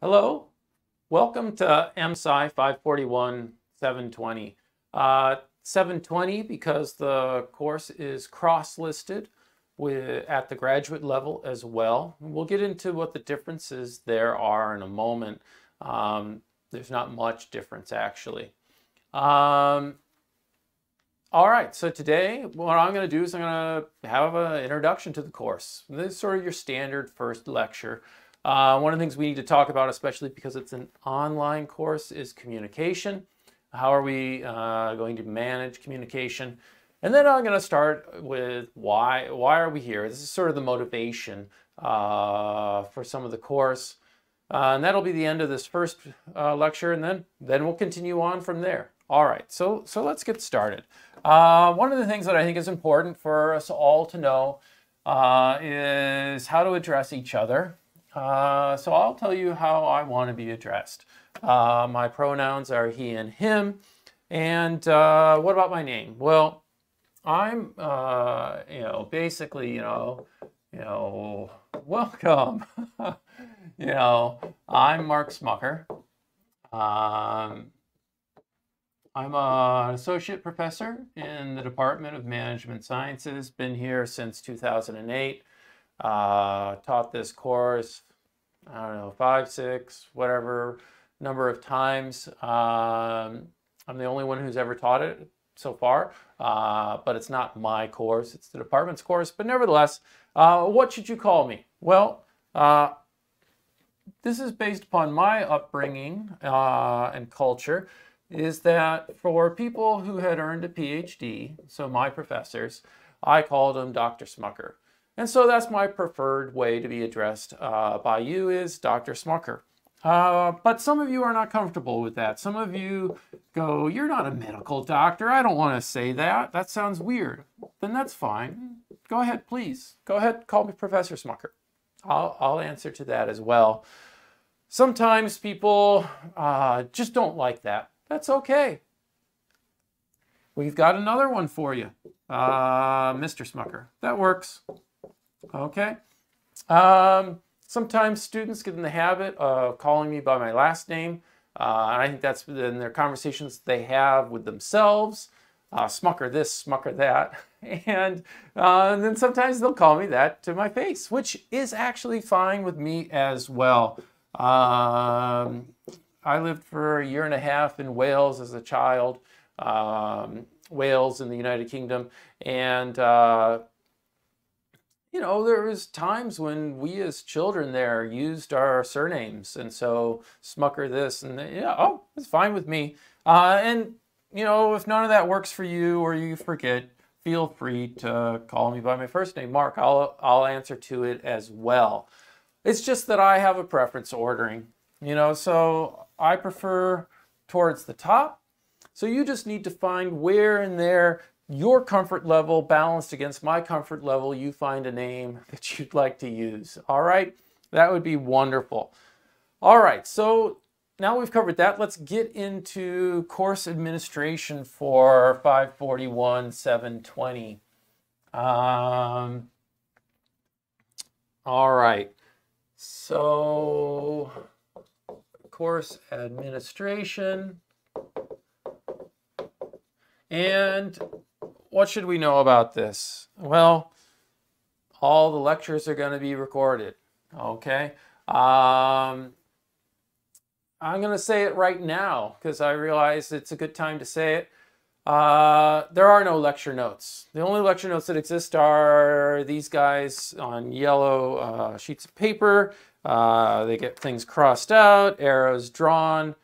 Hello, welcome to MSCI 541 720. 720 because the course is cross-listed at the graduate level as well. We'll get into what the differences there are in a moment. There's not much difference actually. All right, so today what I'm going to do is I'm going to have an introduction to the course. This is sort of your standard first lecture. One of the things we need to talk about, especially because it's an online course, is communication. How are we going to manage communication? And then I'm going to start with why are we here? This is sort of the motivation for some of the course. And that'll be the end of this first lecture, and then we'll continue on from there. All right, so let's get started. One of the things that I think is important for us all to know is how to address each other. So I'll tell you how I want to be addressed. My pronouns are he and him. And what about my name? Well, I'm, basically, welcome. I'm Mark Smucker. I'm an associate professor in the Department of Management Sciences. Been here since 2008. Taught this course, I don't know, 5, 6, whatever number of times. I'm the only one who's ever taught it so far, but it's not my course, it's the department's course. But nevertheless, what should you call me? Well, this is based upon my upbringing and culture, is that for people who had earned a PhD, so my professors, I called them Dr. Smucker. And so that's my preferred way to be addressed by you, is Dr. Smucker. But some of you are not comfortable with that. Some of you go, you're not a medical doctor. I don't want to say that. That sounds weird. Then that's fine. Go ahead, please. Go ahead, call me Professor Smucker. I'll answer to that as well. Sometimes people just don't like that. That's okay. We've got another one for you, Mr. Smucker. That works. Okay. Sometimes students get in the habit of calling me by my last name. And I think that's in their conversations they have with themselves. Smucker this, Smucker that. And then sometimes they'll call me that to my face, which is actually fine with me as well. I lived for 1.5 years in Wales as a child. Wales in the United Kingdom. And there was times when we as children there used our surnames. And so Smucker this and it's fine with me. And, if none of that works for you or you forget, feel free to call me by my first name, Mark. I'll answer to it as well. It's just that I have a preference ordering, so I prefer towards the top. So you just need to find where in there your comfort level balanced against my comfort level, you find a name that you'd like to use. All right, that would be wonderful. All right, so now we've covered that. Let's get into course administration for 541 720. All right, so course administration. And what should we know about this? Well, all the lectures are going to be recorded, okay? I'm going to say it right now because I realize it's a good time to say it. There are no lecture notes. The only lecture notes that exist are these guys on yellow sheets of paper. They get things crossed out, arrows drawn.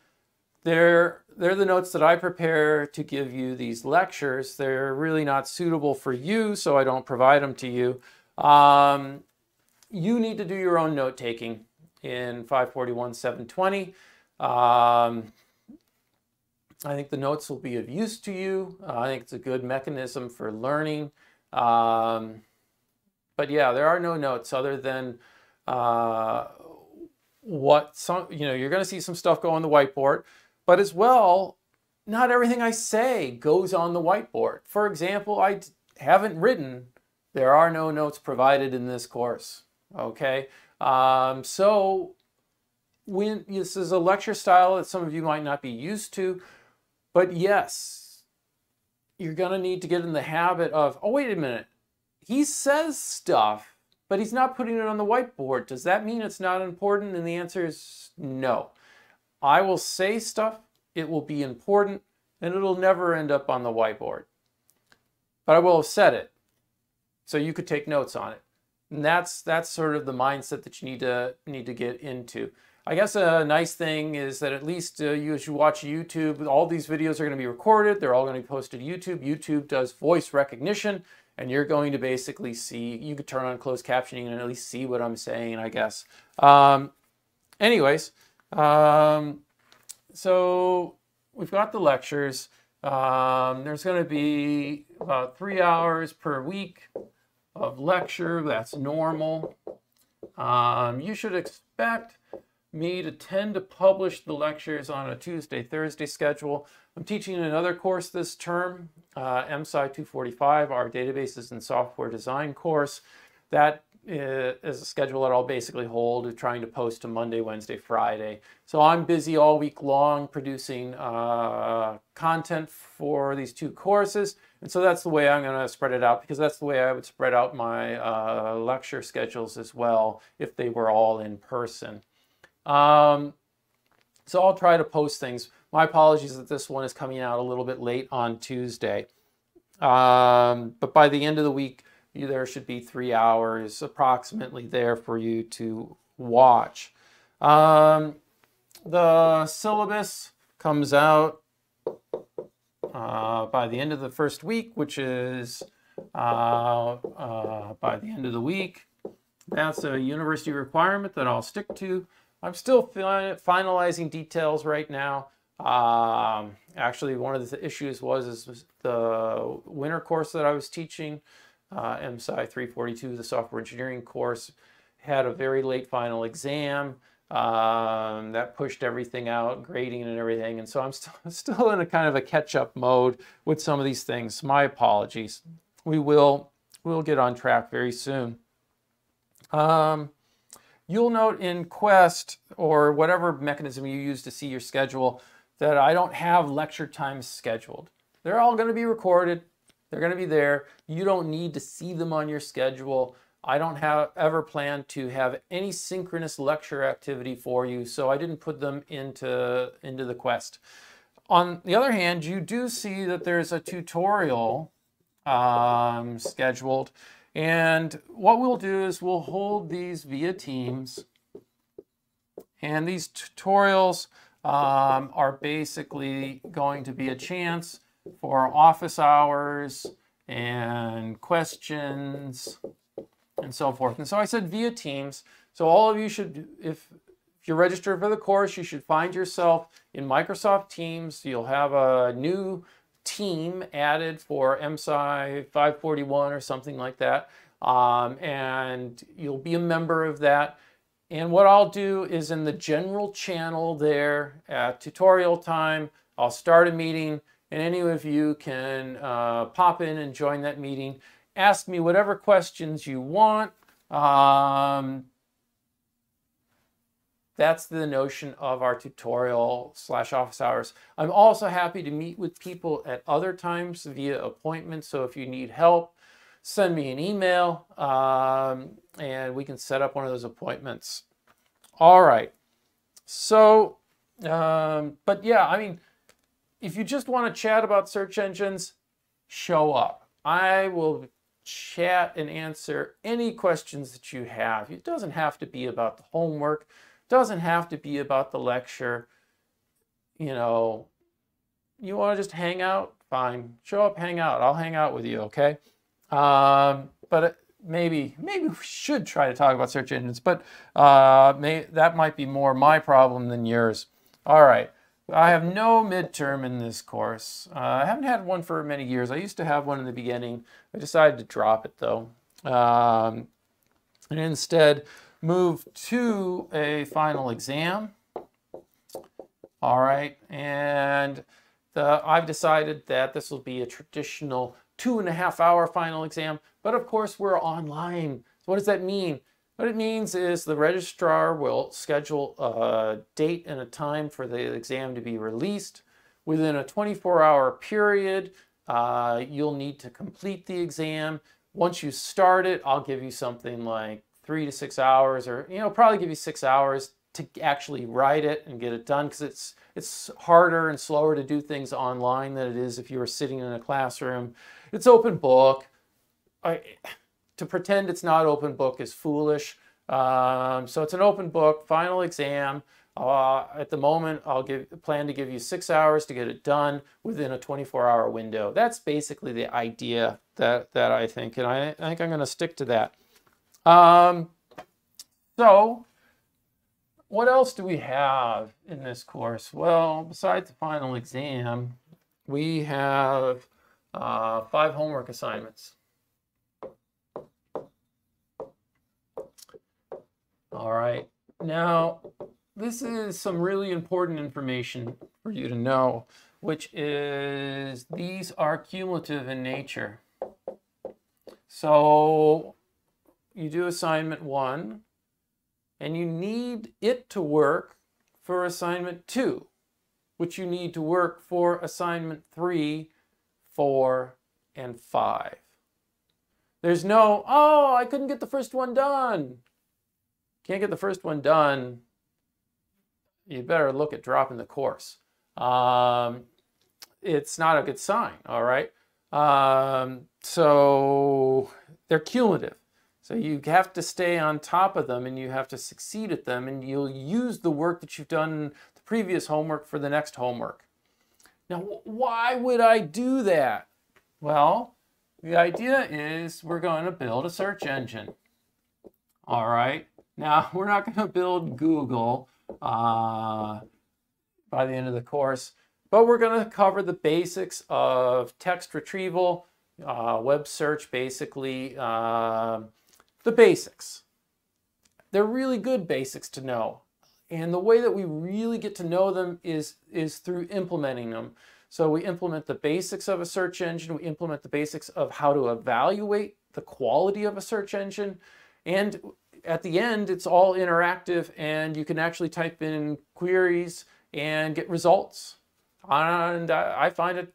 They're the notes that I prepare to give you these lectures. They're really not suitable for you, so I don't provide them to you. You need to do your own note-taking in 541 720. I think the notes will be of use to you. I think it's a good mechanism for learning. But yeah, there are no notes other than you're going to see some stuff go on the whiteboard. But as well, not everything I say goes on the whiteboard. For example, I haven't written, there are no notes provided in this course, okay? So this is a lecture style that some of you might not be used to, but yes, you're going to need to get in the habit of, oh, wait a minute, he says stuff, but he's not putting it on the whiteboard. Does that mean it's not important? And the answer is no. I will say stuff, it will be important, and it'll never end up on the whiteboard. But I will have said it, so you could take notes on it. And that's sort of the mindset that you need to get into. I guess a nice thing is that at least you, as you watch YouTube, all these videos are going to be recorded. They're all going to be posted to YouTube. YouTube does voice recognition, and you're going to basically see, you could turn on closed captioning and at least see what I'm saying, I guess. Anyways, so we've got the lectures. There's going to be about 3 hours per week of lecture. That's normal. You should expect me to tend to publish the lectures on a Tuesday, Thursday schedule. I'm teaching another course this term, MSCI 245, our databases and software design course. That is a schedule that I'll basically hold, trying to post to Monday, Wednesday, Friday. So I'm busy all week long producing content for these two courses. And so that's the way I'm going to spread it out, because that's the way I would spread out my lecture schedules as well if they were all in person. So I'll try to post things. My apologies that this one is coming out a little bit late on Tuesday. But by the end of the week, there should be 3 hours approximately there for you to watch. The syllabus comes out by the end of the first week, which is by the end of the week. That's a university requirement that I'll stick to. I'm still finalizing details right now. Actually, one of the issues was the winter course that I was teaching, MSCI 342, the software engineering course, had a very late final exam. That pushed everything out, grading and everything. And so I'm still in a kind of a catch-up mode with some of these things. My apologies. We'll get on track very soon. You'll note in Quest, or whatever mechanism you use to see your schedule, that I don't have lecture times scheduled. They're all going to be recorded. They're going to be there. You don't need to see them on your schedule. I don't ever plan to have any synchronous lecture activity for you, so I didn't put them into the Quest. On the other hand, you do see that there's a tutorial scheduled. And what we'll do is we'll hold these via Teams, and these tutorials are basically going to be a chance for office hours and questions and so forth. And so I said via Teams. So all of you should, if you're registered for the course, you should find yourself in Microsoft Teams. You'll have a new team added for MSCI 541 or something like that, and you'll be a member of that. And what I'll do is, in the general channel there at tutorial time, I'll start a meeting, and any of you can pop in and join that meeting. Ask me whatever questions you want. That's the notion of our tutorial / office hours. I'm also happy to meet with people at other times via appointment. So if you need help, send me an email and we can set up one of those appointments. All right. So, but yeah, I mean, if you just want to chat about search engines, show up. I will chat and answer any questions that you have. It doesn't have to be about the homework. Doesn't have to be about the lecture. You know, you want to just hang out? Fine. Show up, hang out. I'll hang out with you, okay? But maybe we should try to talk about search engines, but that might be more my problem than yours. All right. I have no midterm in this course. I haven't had one for many years. I used to have one in the beginning. I decided to drop it, though. And instead move to a final exam. All right, and I've decided that this will be a traditional 2.5-hour final exam, but of course we're online. So what does that mean? What it means is the registrar will schedule a date and a time for the exam to be released. Within a 24-hour period, you'll need to complete the exam. Once you start it, I'll give you something like 3 to 6 hours, or probably give you 6 hours to actually write it and get it done, because it's harder and slower to do things online than it is if you were sitting in a classroom. It's open book. To pretend it's not open book is foolish. So it's an open book, final exam. At the moment, I'll plan to give you 6 hours to get it done within a 24-hour window. That's basically the idea that I think, and I think I'm going to stick to that. So what else do we have in this course? Well, besides the final exam, we have 5 homework assignments. All right. Now, this is some really important information for you to know, which is these are cumulative in nature. So you do assignment 1, and you need it to work for assignment 2, which you need to work for assignment 3, 4, and 5. There's no, oh, I couldn't get the first one done. Can't get the first one done, you better look at dropping the course. It's not a good sign, all right? So they're cumulative. So you have to stay on top of them, and you have to succeed at them, and you'll use the work that you've done, the previous homework, for the next homework. Now, why would I do that? Well, the idea is we're going to build a search engine, all right? Now, we're not going to build Google by the end of the course, but we're going to cover the basics of text retrieval, web search, basically, the basics. They're really good basics to know. And the way that we really get to know them is through implementing them. So we implement the basics of a search engine, we implement the basics of how to evaluate the quality of a search engine, and at the end, it's all interactive, and you can actually type in queries and get results. And I find it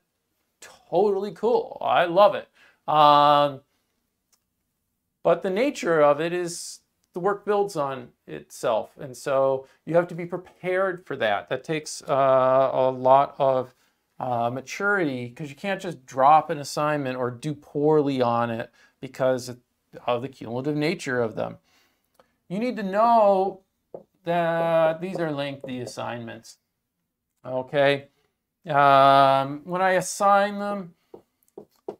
totally cool. I love it. But the nature of it is the work builds on itself. And so you have to be prepared for that. That takes a lot of maturity, because you can't just drop an assignment or do poorly on it because of the cumulative nature of them. You need to know that these are lengthy assignments, okay? When I assign them,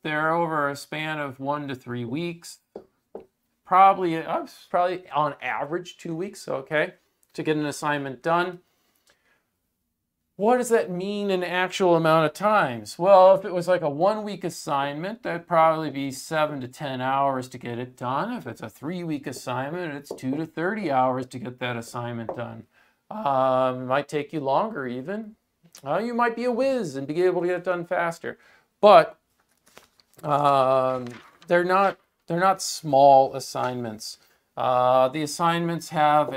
they're over a span of 1 to 3 weeks. Probably on average 2 weeks, okay, to get an assignment done. What does that mean in actual amount of times? Well, if it was like a 1-week assignment, that'd probably be 7 to 10 hours to get it done. If it's a 3-week assignment, it's 2 to 30 hours to get that assignment done. It might take you longer even. You might be a whiz and be able to get it done faster. But they're not small assignments. The assignments have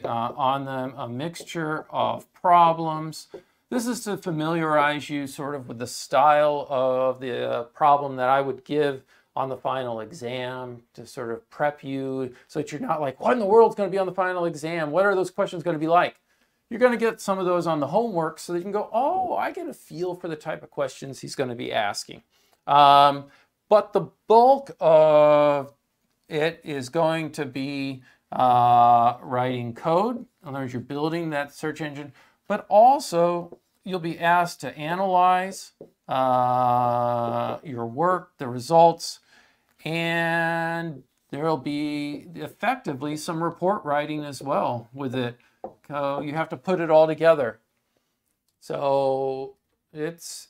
on them a mixture of problems. This is to familiarize you sort of with the style of the problem that I would give on the final exam, to sort of prep you so that you're not like, what in the world is going to be on the final exam? What are those questions going to be like? You're going to get some of those on the homework so that you can go, oh, I get a feel for the type of questions he's going to be asking. But the bulk of it is going to be writing code. In other words, you're building that search engine, but also you'll be asked to analyze your work, the results, and there'll be effectively some report writing as well with it. You have to put it all together. So there's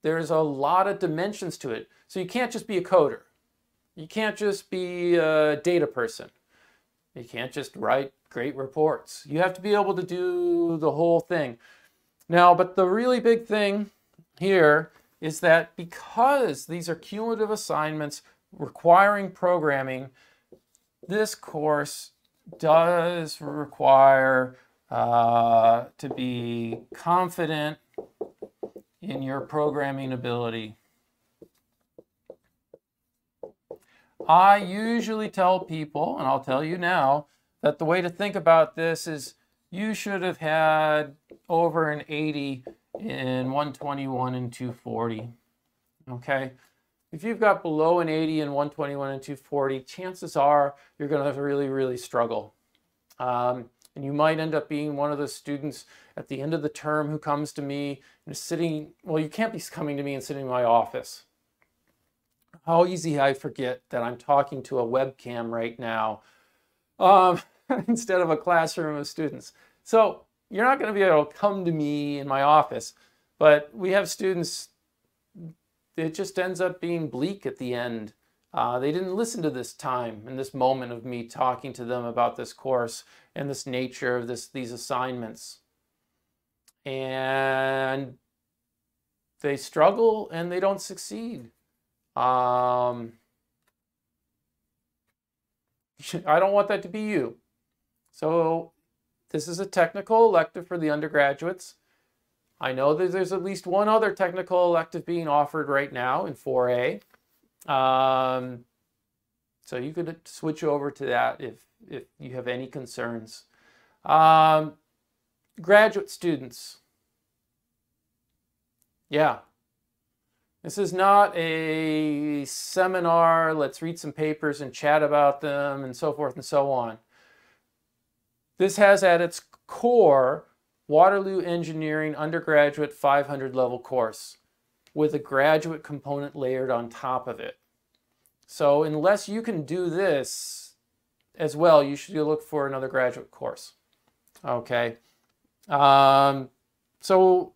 a lot of dimensions to it. So you can't just be a coder. You can't just be a data person. You can't just write great reports. You have to be able to do the whole thing. Now, but the really big thing here is that because these are cumulative assignments requiring programming, this course does require to be confident in your programming ability. I usually tell people, and I'll tell you now, that the way to think about this is you should have had over an 80 in 121 and 240. Okay? If you've got below an 80 in 121 and 240, chances are you're going to really, really struggle. And you might end up being one of those students at the end of the term who comes to me and is sitting, well, you can't be coming to me and sitting in my office. How easy I forget that I'm talking to a webcam right now instead of a classroom of students. So you're not going to be able to come to me in my office, but we have students, it just ends up being bleak at the end. They didn't listen to this time and this moment of me talking to them about this course and this nature of these assignments. And they struggle and they don't succeed. I don't want that to be you. So this is a technical elective for the undergraduates. I know that there's at least one other technical elective being offered right now in 4A. So you could switch over to that if you have any concerns. Graduate students. Yeah. This is not a seminar, let's read some papers and chat about them and so forth and so on. This has at its core Waterloo Engineering undergraduate 500 level course with a graduate component layered on top of it. So unless you can do this as well, you should look for another graduate course. Okay. So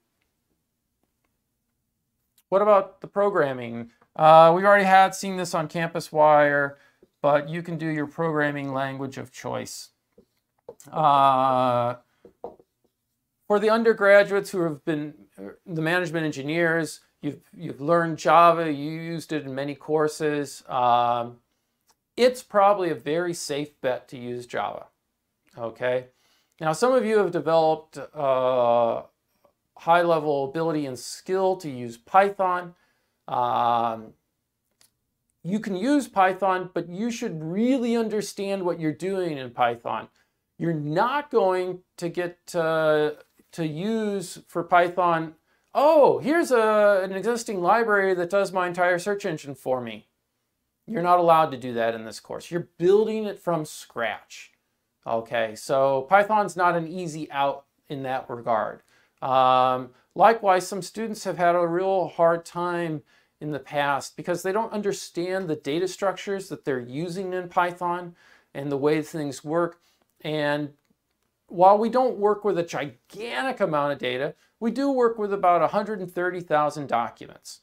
what about the programming? We've already seen this on Campus Wire, but you can do your programming language of choice. For the undergraduates who have been the management engineers, you've learned Java, you used it in many courses. It's probably a very safe bet to use Java. Okay. Now, some of you have developed high-level ability and skill to use Python. You can use Python, but you should really understand what you're doing in Python. You're not going to get to use for Python, oh, here's an existing library that does my entire search engine for me. You're not allowed to do that in this course. You're building it from scratch. Okay, so Python's not an easy out in that regard. Likewise, some students have had a real hard time in the past because they don't understand the data structures that they're using in Python and the way things work. And while we don't work with a gigantic amount of data, we do work with about 130,000 documents.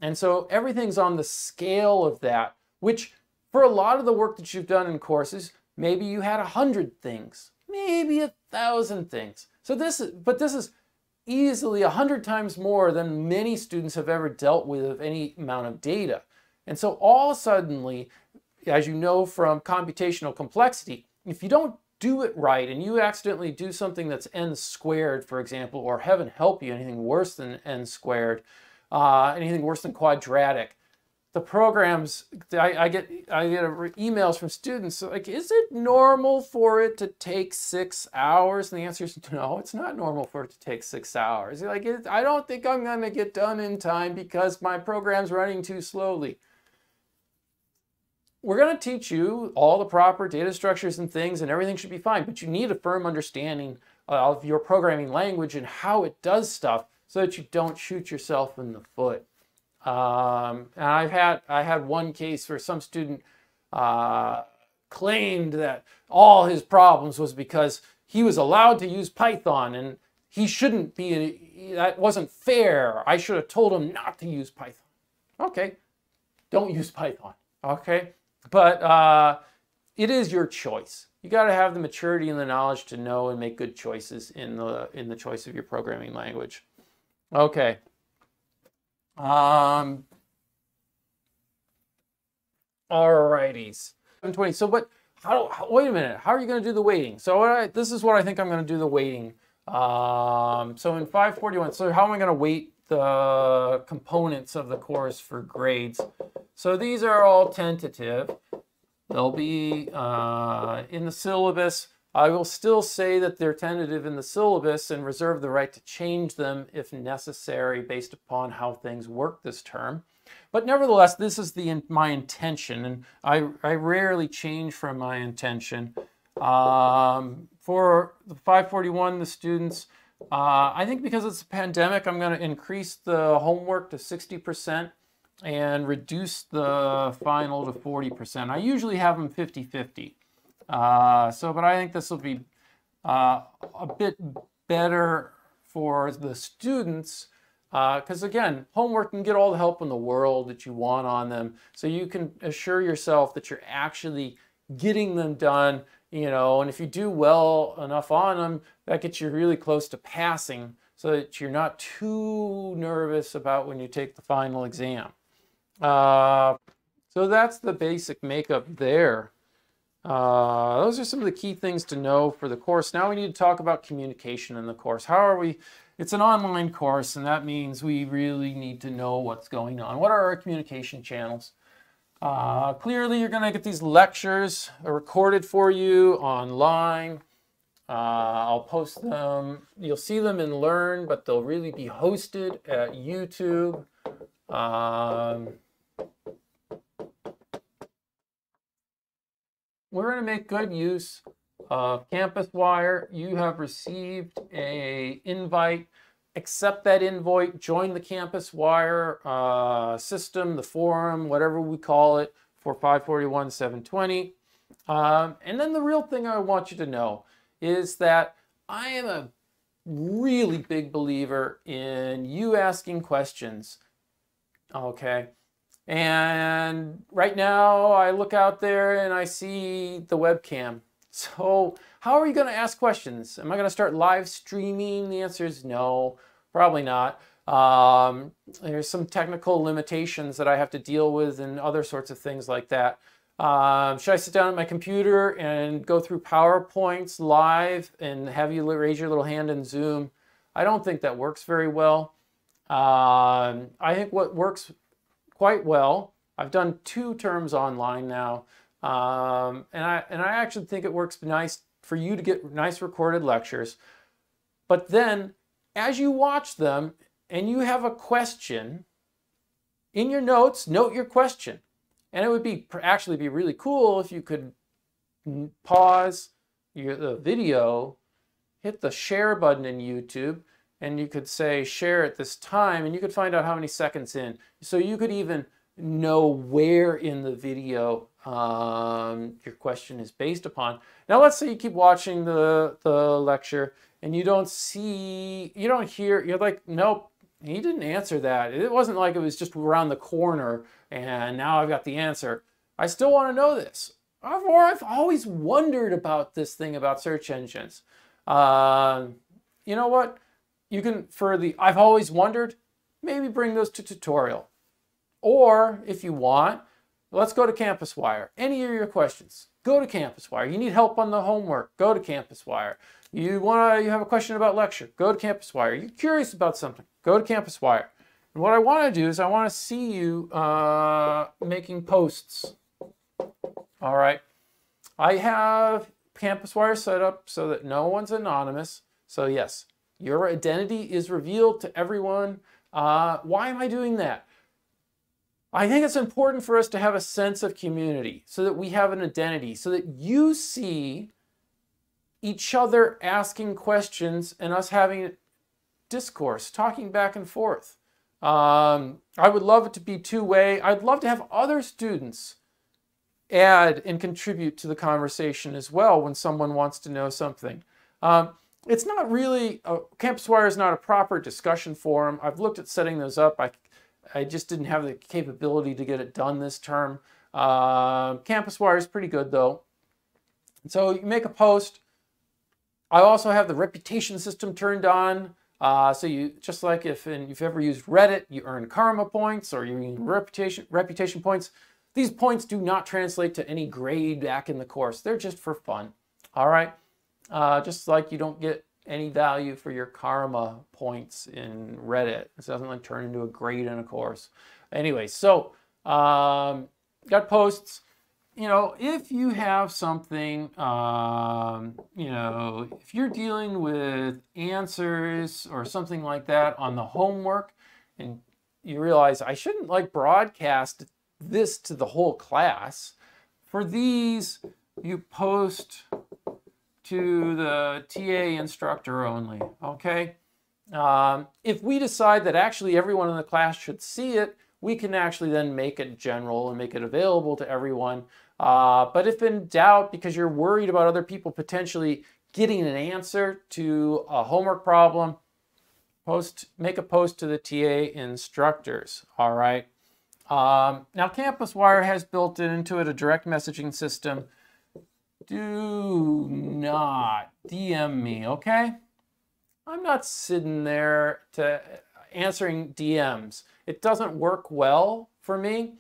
And so everything's on the scale of that, which for a lot of the work that you've done in courses, maybe you had 100 things, maybe 1,000 things. So this is easily 100 times more than many students have ever dealt with of any amount of data. And so all suddenly, as you know from computational complexity, if you don't do it right and you accidentally do something that's n squared, for example, or heaven help you, anything worse than n squared, anything worse than quadratic, the programs, I get emails from students like, is it normal for it to take 6 hours? And the answer is no, it's not normal for it to take 6 hours. Like, I don't think I'm going to get done in time because my program's running too slowly. We're going to teach you all the proper data structures and things, and everything should be fine, but you need a firm understanding of your programming language and how it does stuff so that you don't shoot yourself in the foot. And I had one case where some student claimed that all his problems was because he was allowed to use Python and he shouldn't be, that wasn't fair. I should have told him not to use Python. Okay, don't use Python, okay? But it is your choice. You got to have the maturity and the knowledge to know and make good choices in the choice of your programming language. Okay. Alrighties. 720. So wait a minute, how are you going to do the weighting? So this is what I think I'm going to do the weighting. So in 541, so how am I going to weight the components of the course for grades? So these are all tentative. They'll be in the syllabus. I will still say that they're tentative in the syllabus and reserve the right to change them if necessary based upon how things work this term. But nevertheless, this is my intention, and I rarely change from my intention. For the 541, the students, I think because it's a pandemic, I'm going to increase the homework to 60% and reduce the final to 40%. I usually have them 50-50. But I think this will be a bit better for the students because, again, homework can get all the help in the world that you want on them. So you can assure yourself that you're actually getting them done, you know, and if you do well enough on them, that gets you really close to passing so that you're not too nervous about when you take the final exam. So that's the basic makeup there. Those are some of the key things to know for the course. Now we need to talk about communication in the course. How are we? It's an online course, and that means we really need to know what's going on. What are our communication channels? Clearly, you're going to get these lectures recorded for you online. I'll post them. You'll see them in Learn, but they'll really be hosted at YouTube. We're going to make good use of CampusWire. You have received an invite. Accept that invite. Join the CampusWire system, the forum, whatever we call it, for 541-720. And then the real thing I want you to know is that I am a really big believer in you asking questions. Okay. And right now I look out there and I see the webcam. So how are you going to ask questions? Am I going to start live streaming? The answer is no, probably not. There's some technical limitations that I have to deal with and other sorts of things like that. Should I sit down at my computer and go through PowerPoints live and have you raise your little hand in Zoom? I don't think that works very well. I think what works quite well, I've done 2 terms online now, and I actually think it works nice for you to get nice recorded lectures. But then, as you watch them and you have a question, in your notes, note your question. And it would actually be really cool if you could pause the video, hit the share button in YouTube, and you could say share at this time, and you could find out how many seconds in. So you could even know where in the video your question is based upon. Now let's say you keep watching the lecture and you don't hear, you're like, nope, he didn't answer that. It wasn't like it was just around the corner and now I've got the answer. I still want to know this. I've always wondered about this thing about search engines. You know what? You can, for the I've always wondered, maybe bring those to tutorial. Or if you want, let's go to CampusWire. Any of your questions, go to CampusWire. You need help on the homework, go to CampusWire. You have a question about lecture, go to CampusWire. You're curious about something, go to CampusWire. And what I want to do is I want to see you making posts. All right. I have CampusWire set up so that no one's anonymous. So yes, your identity is revealed to everyone. Why am I doing that? I think it's important for us to have a sense of community so that we have an identity, so that you see each other asking questions and us having discourse, talking back and forth. I would love it to be two-way. I'd love to have other students add and contribute to the conversation as well when someone wants to know something. It's not really, CampusWire is not a proper discussion forum. I've looked at setting those up. I just didn't have the capability to get it done this term. CampusWire is pretty good though. So you make a post. I also have the reputation system turned on. So you, just like if you've ever used Reddit, you earn karma points or you earn reputation points. These points do not translate to any grade back in the course. They're just for fun. All right. Just like you don't get any value for your karma points in Reddit. It doesn't like turn into a grade in a course. Anyway, so got posts. You know, if you have something, you know, if you're dealing with answers or something like that on the homework, and you realize I shouldn't like broadcast this to the whole class, for these, you post to the TA instructor only, okay? If we decide that actually everyone in the class should see it, we can actually then make it general and make it available to everyone. But if in doubt, because you're worried about other people potentially getting an answer to a homework problem, make a post to the TA instructors, all right? Now, CampusWire has built into it a direct messaging system. Do not DM me, okay? I'm not sitting there answering DMs. It doesn't work well for me.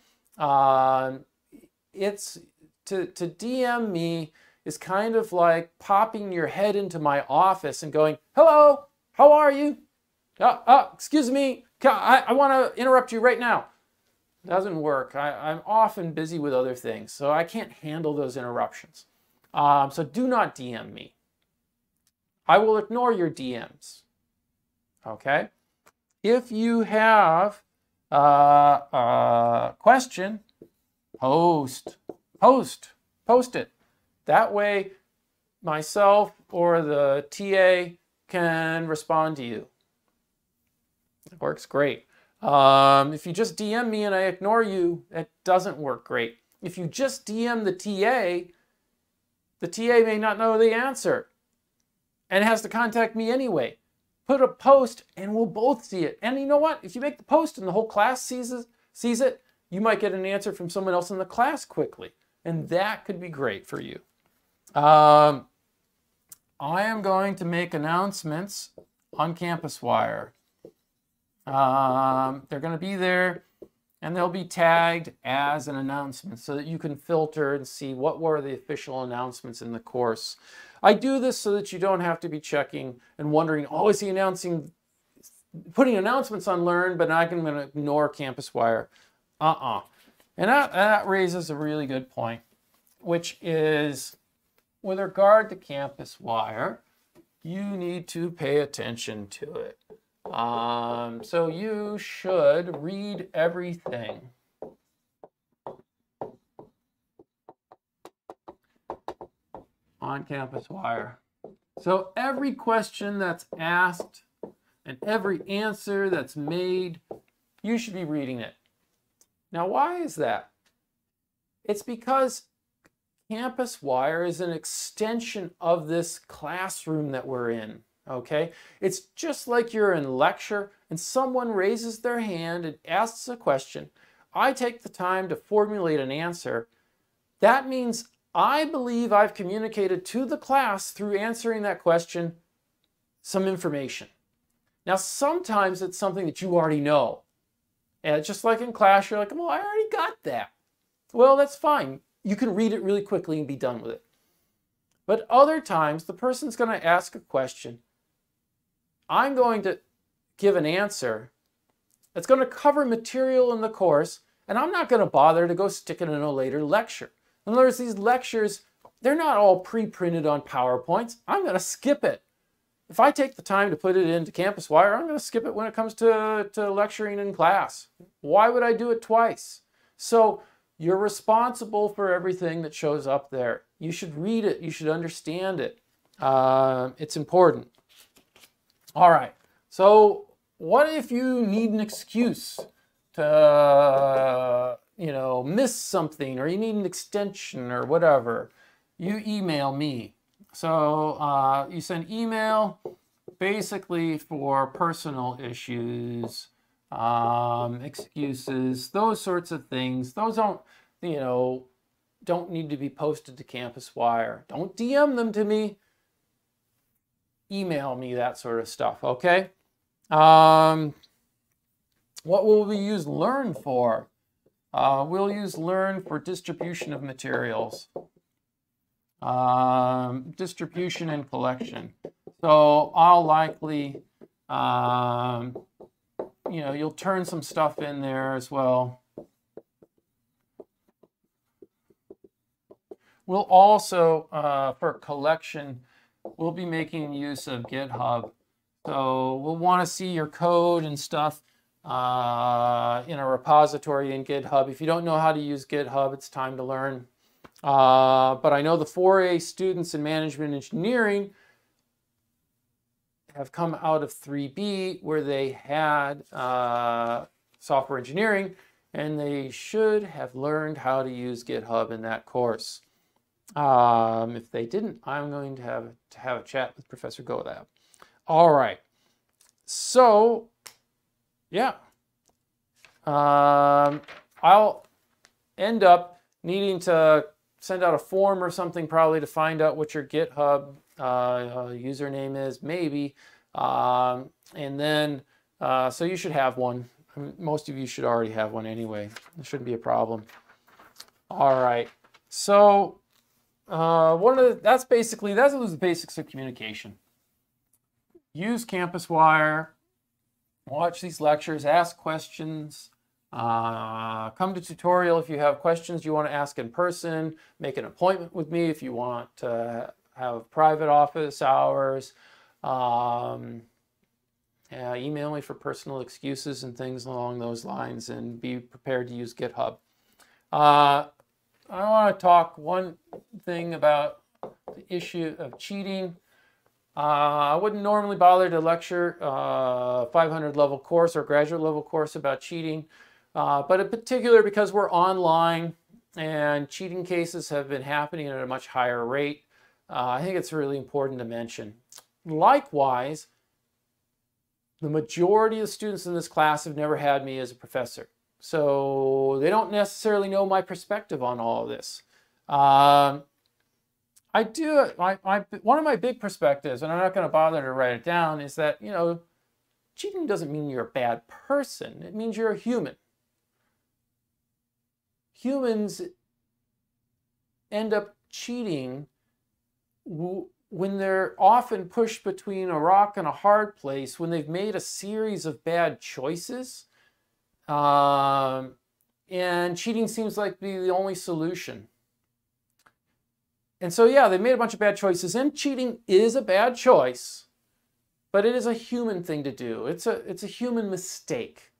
It's to DM me is kind of like popping your head into my office and going, hello, how are you? Excuse me, I want to interrupt you right now. Doesn't work. I'm often busy with other things, so I can't handle those interruptions. So do not DM me. I will ignore your DMs. Okay? If you have a question, post it. That way myself or the TA can respond to you. It works great. If you just DM me and I ignore you, it doesn't work great. If you just DM the TA may not know the answer and has to contact me anyway. Put a post and we'll both see it. And you know what? If you make the post and the whole class sees it, you might get an answer from someone else in the class quickly. And that could be great for you. I am going to make announcements on CampusWire. They're going to be there and they'll be tagged as an announcement so that you can filter and see what were the official announcements in the course. I do this so that you don't have to be checking and wondering, oh, is he putting announcements on Learn, but I'm going to ignore CampusWire. And that raises a really good point, which is with regard to CampusWire, you need to pay attention to it. So you should read everything. On CampusWire. So every question that's asked and every answer that's made, you should be reading it. Now, why is that? It's because CampusWire is an extension of this classroom that we're in. Okay, it's just like you're in lecture and someone raises their hand and asks a question. I take the time to formulate an answer. That means I believe I've communicated to the class through answering that question some information. Now, sometimes it's something that you already know. And just like in class, you're like, well, I already got that. Well, that's fine. You can read it really quickly and be done with it. But other times, the person's going to ask a question. I'm going to give an answer that's going to cover material in the course, and I'm not going to bother to go stick it in a later lecture. In other words, these lectures, they're not all pre-printed on PowerPoints. I'm going to skip it. If I take the time to put it into CampusWire, I'm going to skip it when it comes to lecturing in class. Why would I do it twice? So you're responsible for everything that shows up there. You should read it. You should understand it. It's important. All right, so what if you need an excuse to, miss something, or you need an extension or whatever? You email me. So you send email basically for personal issues, excuses, those sorts of things. Those don't need to be posted to CampusWire. Don't DM them to me. Email me that sort of stuff, okay? What will we use Learn for? We'll use learn for distribution of materials. Distribution and collection. So I'll likely, you'll turn some stuff in there as well. We'll also, for collection, we'll be making use of GitHub. So we'll want to see your code and stuff in a repository in GitHub. If you don't know how to use GitHub, it's time to learn. But I know the 4A students in management engineering have come out of 3B where they had software engineering, and they should have learned how to use GitHub in that course. If they didn't, I'm going to have a chat with Professor Godab. All right. So, yeah. I'll end up needing to send out a form or something probably to find out what your GitHub username is, maybe. And then, so you should have one. I mean, most of you should already have one anyway. It shouldn't be a problem. All right. So, that's the basics of communication. Use CampusWire, watch these lectures, ask questions, come to tutorial if you have questions you want to ask in person, make an appointment with me if you want to have private office hours, email me for personal excuses and things along those lines, and be prepared to use GitHub. I want to talk one thing about the issue of cheating. I wouldn't normally bother to lecture a 500 level course or graduate level course about cheating, but in particular because we're online and cheating cases have been happening at a much higher rate, I think it's really important to mention. Likewise, the majority of students in this class have never had me as a professor. So they don't necessarily know my perspective on all of this. One of my big perspectives, and I'm not going to bother to write it down, is that, cheating doesn't mean you're a bad person. It means you're a human. Humans end up cheating when they're often pushed between a rock and a hard place, when they've made a series of bad choices. And cheating seems like to be the only solution. And so, yeah, they made a bunch of bad choices, and cheating is a bad choice, but it is a human thing to do. It's a human mistake.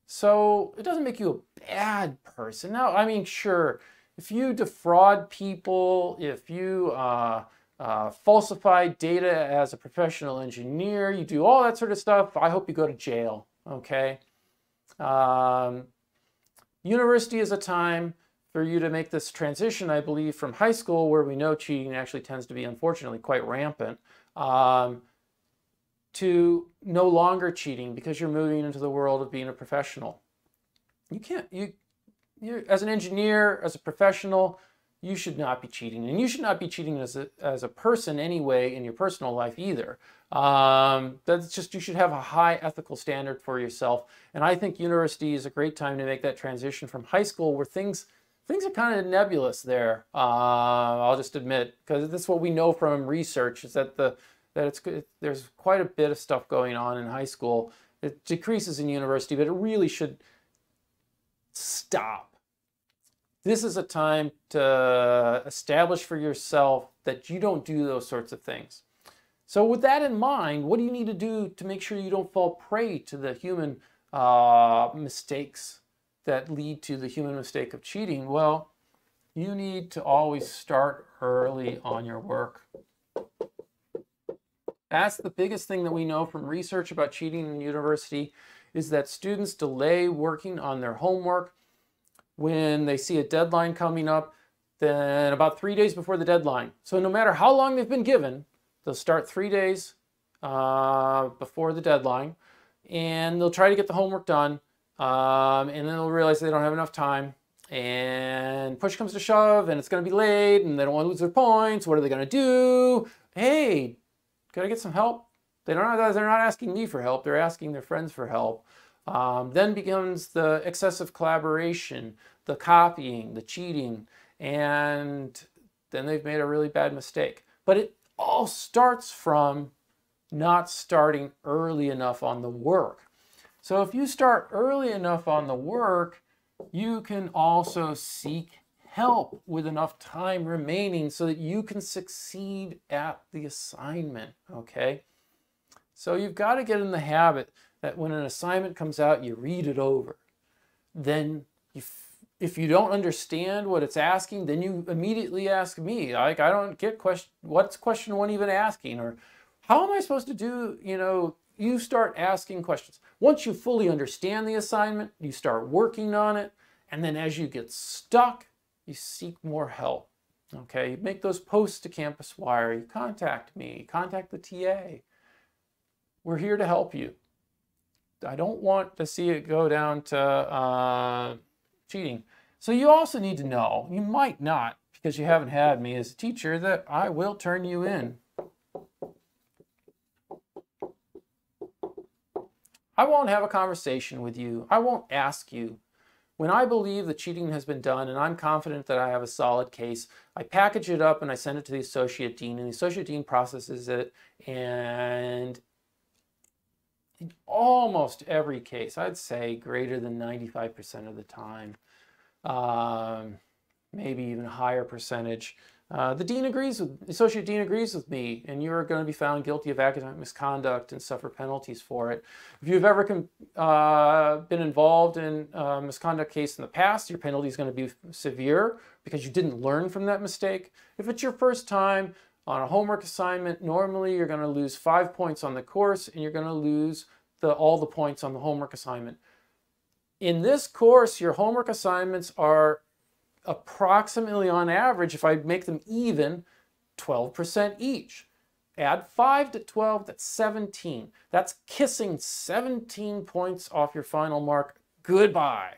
So it doesn't make you a bad person. Now, I mean, sure, if you defraud people, if you falsify data as a professional engineer, you do all that sort of stuff, I hope you go to jail, okay? University is a time for you to make this transition, I believe, from high school, where we know cheating actually tends to be, unfortunately, quite rampant, to no longer cheating because you're moving into the world of being a professional. You're as an engineer, as a professional, you should not be cheating, and you should not be cheating as a person anyway in your personal life either. That's just, you should have a high ethical standard for yourself, and I think university is a great time to make that transition from high school, where things are kind of nebulous there. I'll just admit, because that's what we know from research, is that there's quite a bit of stuff going on in high school. It decreases in university, but it really should stop. This is a time to establish for yourself that you don't do those sorts of things. So with that in mind, what do you need to do to make sure you don't fall prey to the human mistakes that lead to the human mistake of cheating? Well, you need to always start early on your work. That's the biggest thing that we know from research about cheating in university, is that students delay working on their homework when they see a deadline coming up, then about 3 days before the deadline. So no matter how long they've been given, they'll start 3 days before the deadline, and they'll try to get the homework done, and then they'll realize they don't have enough time, and push comes to shove, and it's going to be late, and they don't want to lose their points. What are they going to do? Hey, can I get some help? They're not asking me for help. They're asking their friends for help. Then begins the excessive collaboration, the copying, the cheating, and then they've made a really bad mistake. But it all starts from not starting early enough on the work. So if you start early enough on the work, you can also seek help with enough time remaining so that you can succeed at the assignment, okay? So you've got to get in the habit that when an assignment comes out, you read it over. Then if you don't understand what it's asking, then you immediately ask me, like, I don't get what's question one even asking? Or how am I supposed to do, you start asking questions. Once you fully understand the assignment, you start working on it. And then as you get stuck, you seek more help. Okay, you make those posts to Campus Wire, you contact me, contact the TA. We're here to help you. I don't want to see it go down to cheating. So you also need to know, you might not, because you haven't had me as a teacher, that I will turn you in. I won't have a conversation with you. I won't ask you. When I believe that cheating has been done and I'm confident that I have a solid case, I package it up and I send it to the associate dean, and the associate dean processes it, and in almost every case, I'd say greater than 95% of the time, maybe even a higher percentage, the associate dean agrees with me, and you're going to be found guilty of academic misconduct and suffer penalties for it. If you've ever been involved in a misconduct case in the past, your penalty is going to be severe because you didn't learn from that mistake. If it's your first time on a homework assignment, normally you're going to lose 5 points on the course and you're going to lose all the points on the homework assignment. In this course, your homework assignments are approximately, on average, if I make them even, 12% each. Add 5 to 12, that's 17. That's kissing 17 points off your final mark. Goodbye.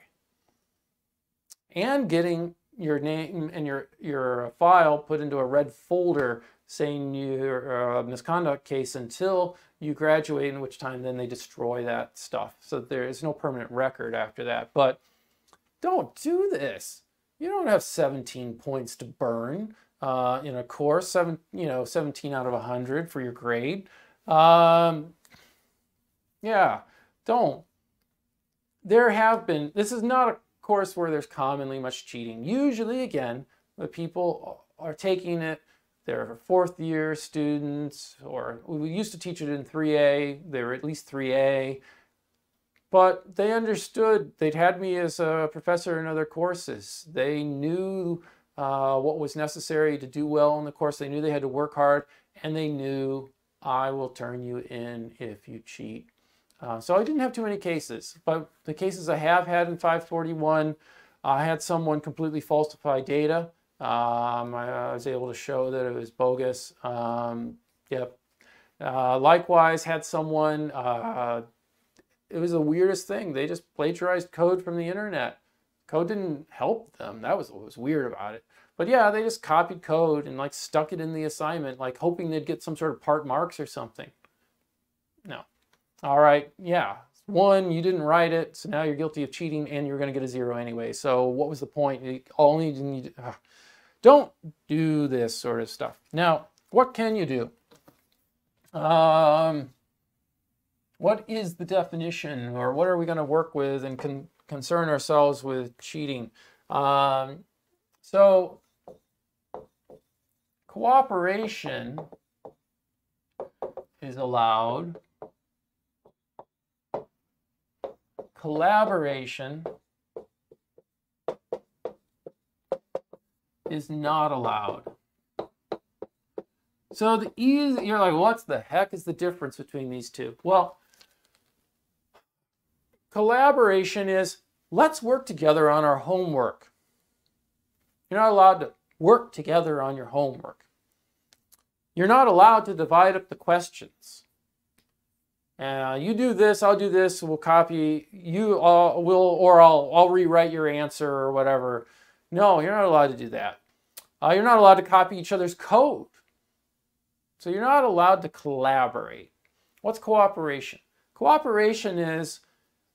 And getting your name and your file put into a red folder saying your misconduct case until you graduate, in which time then they destroy that stuff. So there is no permanent record after that. But don't do this. You don't have 17 points to burn in a course, 17 out of 100 for your grade. Yeah, don't. This is not a course where there's commonly much cheating. Usually, again, the people are taking it, they're fourth year students, or we used to teach it in 3A, they were at least 3A. But they understood. They'd had me as a professor in other courses. They knew what was necessary to do well in the course. They knew they had to work hard, and they knew I will turn you in if you cheat. So I didn't have too many cases, but the cases I have had in 541, I had someone completely falsify data. I was able to show that it was bogus. Yep. Likewise, had someone... it was the weirdest thing. They just plagiarized code from the internet. Code didn't help them. That was what was weird about it. But yeah, they just copied code and like stuck it in the assignment, like hoping they'd get some sort of part marks or something. No. All right, yeah. One, you didn't write it, so now you're guilty of cheating and you're going to get a 0 anyway. So what was the point? Don't do this sort of stuff. Now, what can you do? What is the definition, or what are we going to work with and concern ourselves with cheating? So cooperation is allowed. Collaboration is not allowed. So you're like, what the heck is the difference between these two? Well, collaboration is, let's work together on our homework. You're not allowed to work together on your homework. You're not allowed to divide up the questions. You do this, I'll do this, we'll copy, I'll rewrite your answer or whatever. No, you're not allowed to do that. You're not allowed to copy each other's code. So you're not allowed to collaborate. What's cooperation? Cooperation is,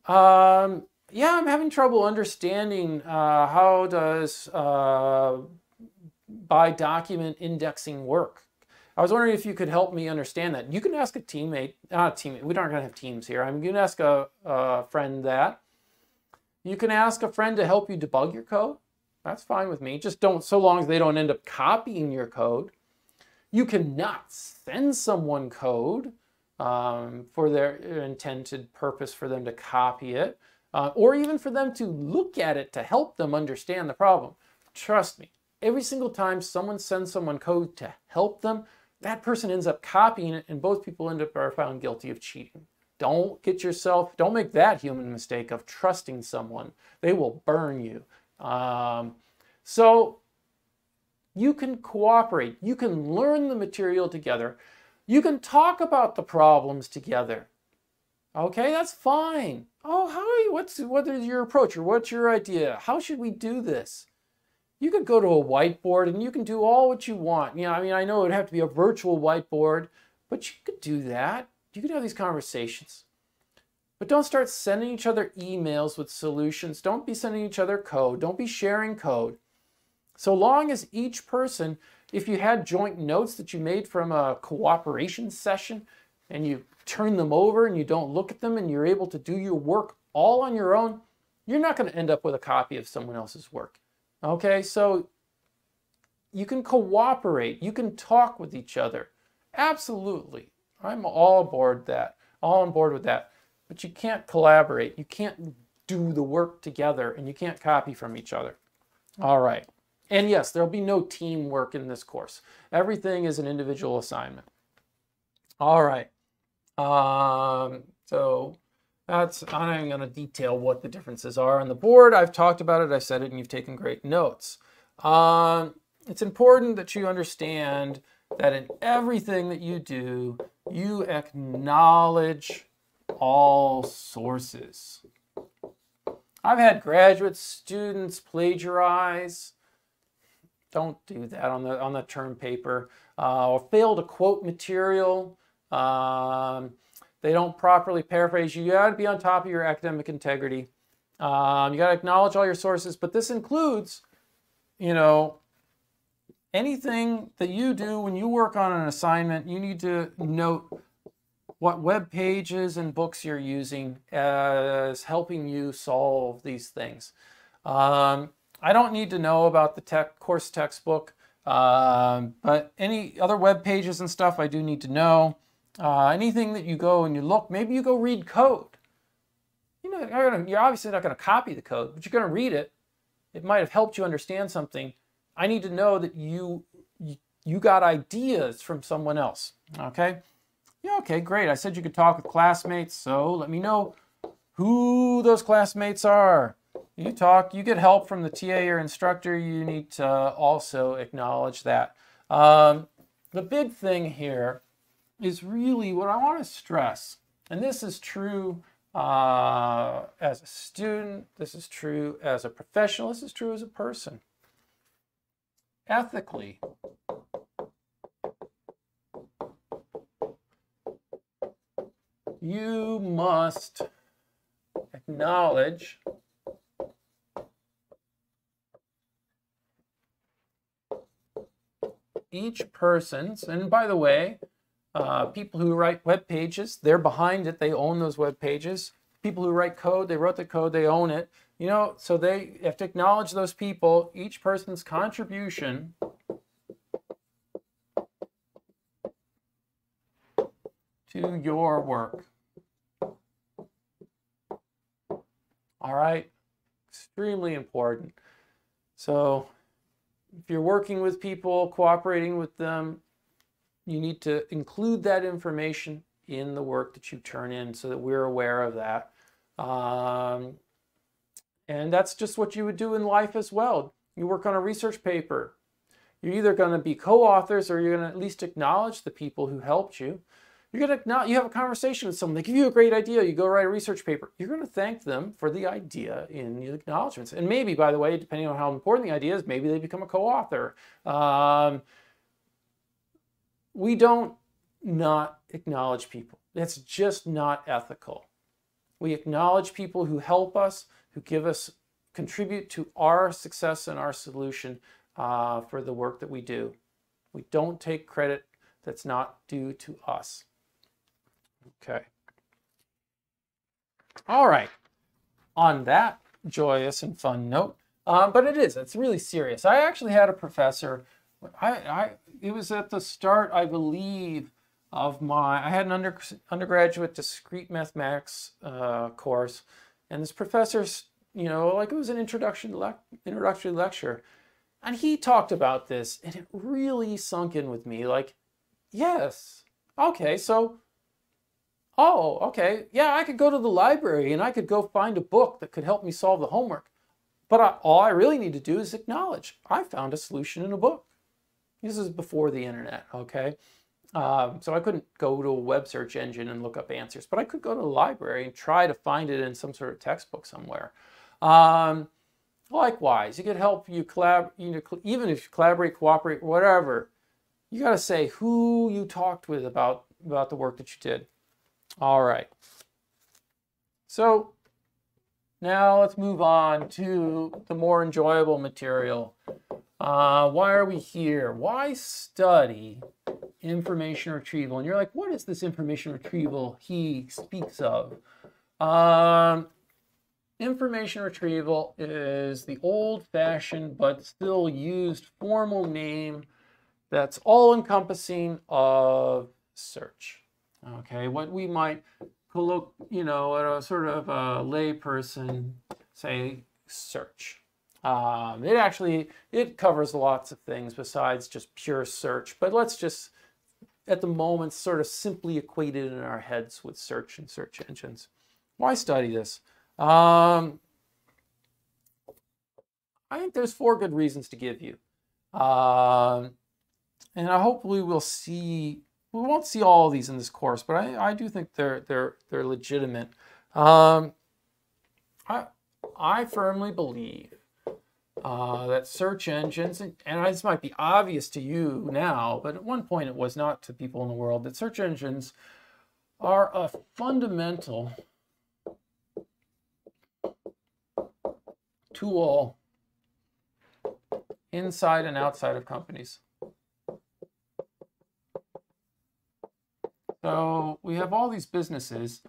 Yeah, I'm having trouble understanding how does by document indexing work. I was wondering if you could help me understand that. You can ask a teammate, not a teammate, we aren't going to have teams here. I'm going to ask a friend that. You can ask a friend to help you debug your code. That's fine with me. Just don't, so long as they don't end up copying your code. You cannot send someone code for their intended purpose for them to copy it, or even for them to look at it to help them understand the problem. Trust me, every single time someone sends someone code to help them, that person ends up copying it, and both people end up are found guilty of cheating. Don't make that human mistake of trusting someone. They will burn you. So you can cooperate. You can learn the material together. You can talk about the problems together. Okay, that's fine. Oh, what is your approach, or what's your idea? How should we do this? You could go to a whiteboard and you can do all what you want. You know, I mean, I know it would have to be a virtual whiteboard, but you could do that. You could have these conversations. But don't start sending each other emails with solutions. Don't be sending each other code. Don't be sharing code. So long as each person, if you had joint notes that you made from a cooperation session and you turn them over and you don't look at them and you're able to do your work all on your own, you're not going to end up with a copy of someone else's work. Okay, so you can cooperate. You can talk with each other. Absolutely. I'm all aboard that. All on board with that. But you can't collaborate. You can't do the work together, and you can't copy from each other. All right. And yes, there'll be no teamwork in this course. Everything is an individual assignment. All right. So I'm going to detail what the differences are on the board. I've talked about it, I said it, and you've taken great notes. It's important that you understand that in everything that you do, you acknowledge all sources. I've had graduate students plagiarize. Don't do that on the term paper. Or fail to quote material. They don't properly paraphrase. You got to be on top of your academic integrity. You got to acknowledge all your sources, but this includes, you know, anything that you do when you work on an assignment. You need to note what web pages and books you're using as helping you solve these things. I don't need to know about the course textbook, but any other web pages and stuff I do need to know. Anything that you go and you look, maybe you go read code. You know, you're obviously not going to copy the code, but you're going to read it. It might have helped you understand something. I need to know that you got ideas from someone else. Okay? Yeah, okay, great. I said you could talk with classmates, so let me know who those classmates are. You get help from the TA or instructor, you need to also acknowledge that. The big thing here is really what I want to stress, and this is true as a student, this is true as a professional, this is true as a person. Ethically, you must acknowledge each person's, and by the way, people who write web pages, they're behind it, they own those web pages. People who write code, they wrote the code, they own it. You know, so they have to acknowledge those people, each person's contribution to your work. All right, extremely important. So if you're working with people, cooperating with them, you need to include that information in the work that you turn in so that we're aware of that. And that's just what you would do in life as well. You work on a research paper. You're either going to be co-authors or you're going to at least acknowledge the people who helped you. You're going to you have a conversation with someone. They give you a great idea. You go write a research paper. You're going to thank them for the idea in the acknowledgments. And maybe, by the way, depending on how important the idea is, maybe they become a co-author. We don't not acknowledge people. It's just not ethical. We acknowledge people who help us, who contribute to our success and our solution for the work that we do. We don't take credit that's not due to us. Okay. All right. On that joyous and fun note, but it's really serious. I actually had a professor, it was at the start, I believe, of I had an undergraduate discrete mathematics course, and this professor's, like it was an introductory lecture, and he talked about this, and it really sunk in with me, like, yes, okay, so, oh, okay, yeah, I could go to the library and I could go find a book that could help me solve the homework, but all I really need to do is acknowledge I found a solution in a book. This is before the internet, okay? So I couldn't go to a web search engine and look up answers, but I could go to the library and try to find it in some sort of textbook somewhere. Likewise, you could help even if you collaborate, cooperate, whatever, you got to say who you talked with about the work that you did. All right. So now let's move on to the more enjoyable material. Why are we here? Why study information retrieval? And you're like, what is this information retrieval he speaks of? Information retrieval is the old-fashioned but still used formal name that's all-encompassing of search. Okay, what we might, at a sort of a lay person say search. It covers lots of things besides just pure search, but let's just, at the moment, sort of simply equate it in our heads with search and search engines. Why study this? I think there's 4 good reasons to give you. And hopefully we won't see all of these in this course, but I do think they're legitimate. I firmly believe that search engines, and this might be obvious to you now, but at one point it was not to people in the world, that search engines are a fundamental tool inside and outside of companies. So we have all these businesses,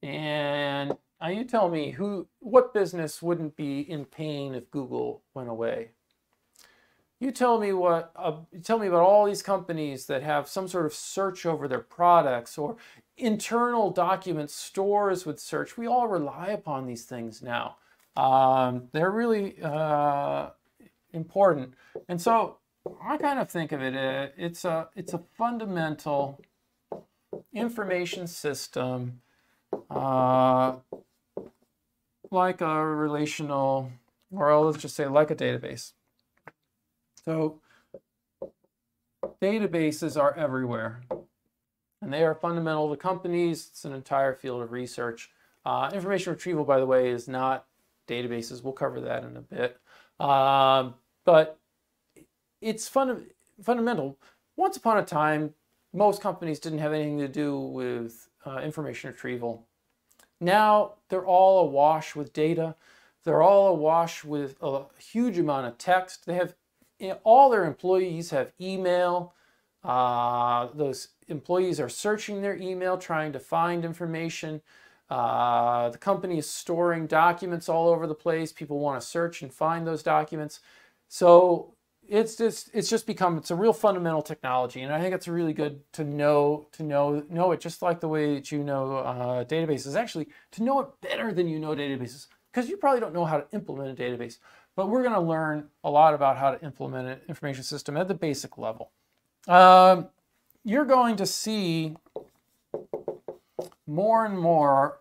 and you tell me what business wouldn't be in pain if Google went away? You tell me about all these companies that have some sort of search over their products or internal document stores with search. We all rely upon these things now. They're really important, and so I kind of think of it. It's a fundamental information system, like a relational, or let's just say like a database. So databases are everywhere, and they are fundamental to companies. It's an entire field of research. Information retrieval, by the way, is not databases. We'll cover that in a bit. But it's fundamental. Once upon a time, most companies didn't have anything to do with information retrieval. Now they're all awash with data. They're all awash with a huge amount of text. They have, all their employees have email. Those employees are searching their email, trying to find information. The company is storing documents all over the place. People want to search and find those documents. So it's a real fundamental technology, and I think it's really good to know it, just like the way that you know databases. Actually, to know it better than you know databases, because you probably don't know how to implement a database. But we're going to learn a lot about how to implement an information system at the basic level. You're going to see more and more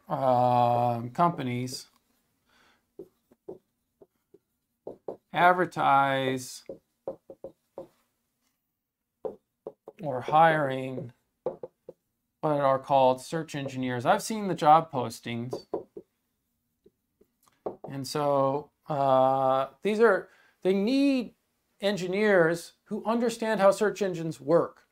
companies advertise or hiring what are called search engineers. I've seen the job postings, and so they need engineers who understand how search engines work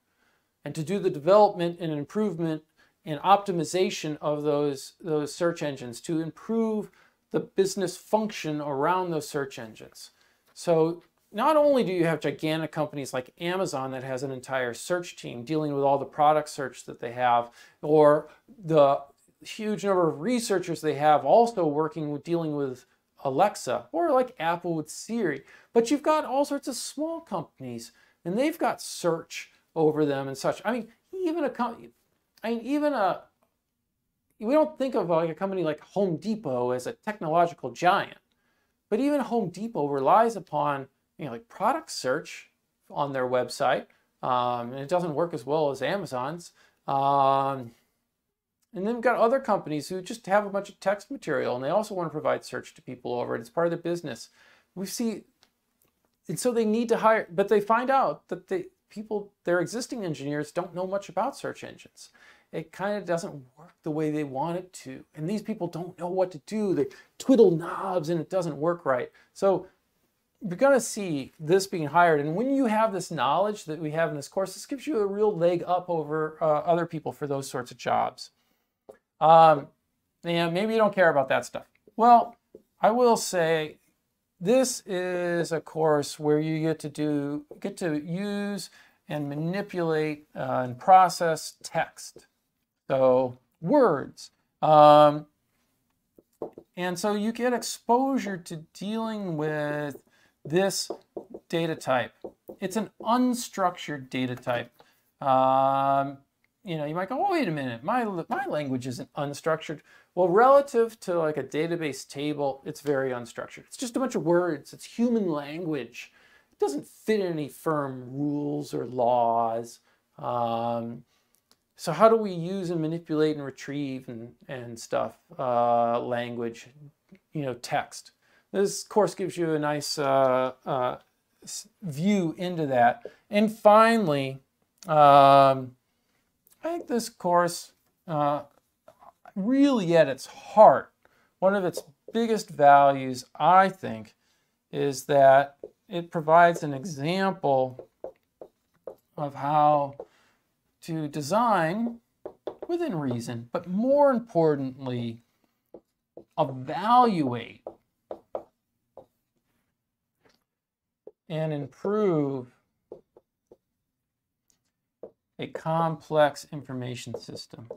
and to do the development and improvement and optimization of those search engines to improve the business function around those search engines. So not only do you have gigantic companies like Amazon that has an entire search team dealing with all the product search that they have, or the huge number of researchers they have also working with dealing with Alexa, or like Apple with Siri, but you've got all sorts of small companies and they've got search over them and such. I mean, even a company, we don't think of like a company like Home Depot as a technological giant, but even Home Depot relies upon, like product search on their website, and it doesn't work as well as Amazon's. And then we've got other companies who just have a bunch of text material and they also want to provide search to people over it. It's part of their business. We see, and so they need to hire, but they find out that their existing engineers don't know much about search engines. It kind of doesn't work the way they want it to. And these people don't know what to do. They twiddle knobs and it doesn't work right. So you're going to see this being hired. And when you have this knowledge that we have in this course, this gives you a real leg up over other people for those sorts of jobs. And maybe you don't care about that stuff. Well, I will say this is a course where you get to use and manipulate and process text. So words. And so you get exposure to dealing with this data type. It's an unstructured data type. You might go, oh, wait a minute, my language isn't unstructured. Well, relative to like a database table, it's very unstructured. It's just a bunch of words. It's human language. It doesn't fit any firm rules or laws. So how do we use and manipulate and retrieve and stuff, language, text? This course gives you a nice view into that. And finally, I think this course, really at its heart, one of its biggest values, I think, is that it provides an example of how to design within reason, but more importantly, evaluate and improve a complex information system.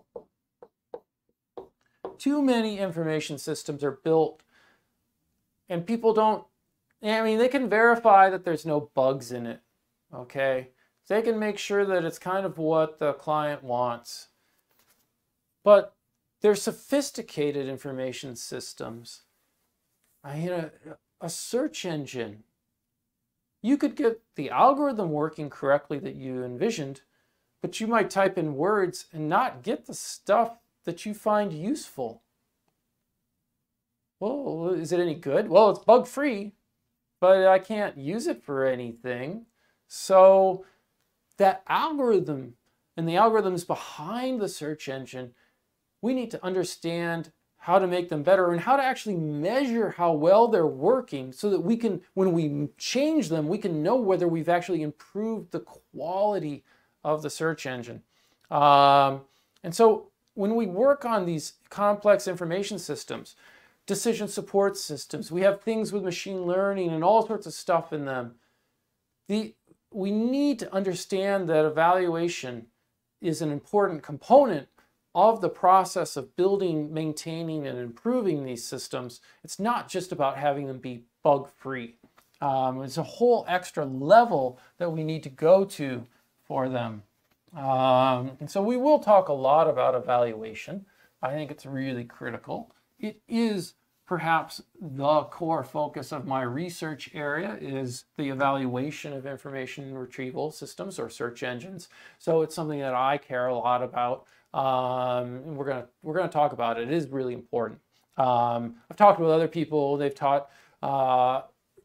Too many information systems are built and people don't, they can verify that there's no bugs in it, okay? They can make sure that it's kind of what the client wants. But they're sophisticated information systems. A search engine, you could get the algorithm working correctly that you envisioned, but you might type in words and not get the stuff that you find useful. Well, is it any good? Well, it's bug-free, but I can't use it for anything. So that algorithm and the algorithms behind the search engine, we need to understand how to make them better and how to actually measure how well they're working so that we can, when we change them, we can know whether we've actually improved the quality of the search engine. And so when we work on these complex information systems, decision support systems, we have things with machine learning and all sorts of stuff in them. We need to understand that evaluation is an important component of the process of building, maintaining, and improving these systems. It's not just about having them be bug-free. It's a whole extra level that we need to go to for them. And so we will talk a lot about evaluation. I think it's really critical. It is perhaps the core focus of my research area is the evaluation of information retrieval systems or search engines. So it's something that I care a lot about. We're gonna talk about it. It is really important. I've talked with other people. They've taught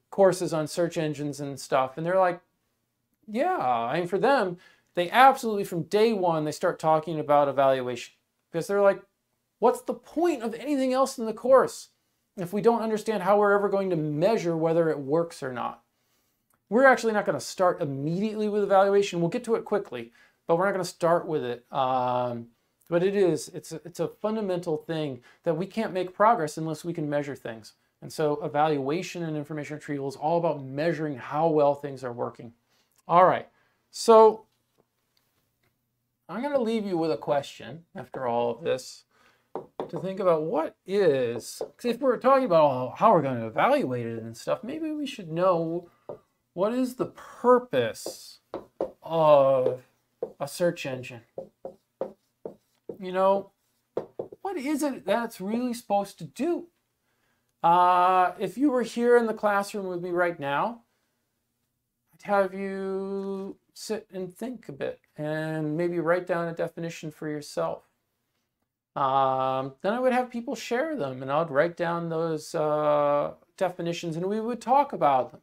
courses on search engines and stuff, and they're like, yeah, for them, they absolutely from day one they start talking about evaluation because they're like, what's the point of anything else in the course if we don't understand how we're ever going to measure whether it works or not? We're actually not going to start immediately with evaluation. We'll get to it quickly, but we're not going to start with it. But it's a fundamental thing that we can't make progress unless we can measure things. And so evaluation and information retrieval is all about measuring how well things are working. All right, so I'm going to leave you with a question after all of this to think about what is, because if we're talking about how we're going to evaluate it and stuff, maybe we should know what is the purpose of a search engine. You know, what is it that it's really supposed to do? If you were here in the classroom with me right now, I'd have you sit and think a bit and maybe write down a definition for yourself. Then I would have people share them and I would write down those definitions and we would talk about them.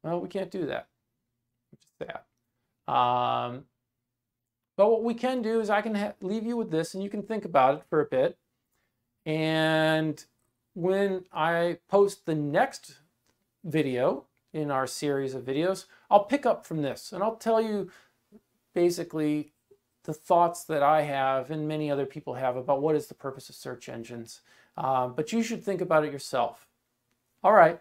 Well, we can't do that, which is sad. But what we can do is I can leave you with this and you can think about it for a bit. And when I post the next video in our series of videos, I'll pick up from this and I'll tell you basically the thoughts that I have and many other people have about what is the purpose of search engines. But you should think about it yourself. All right.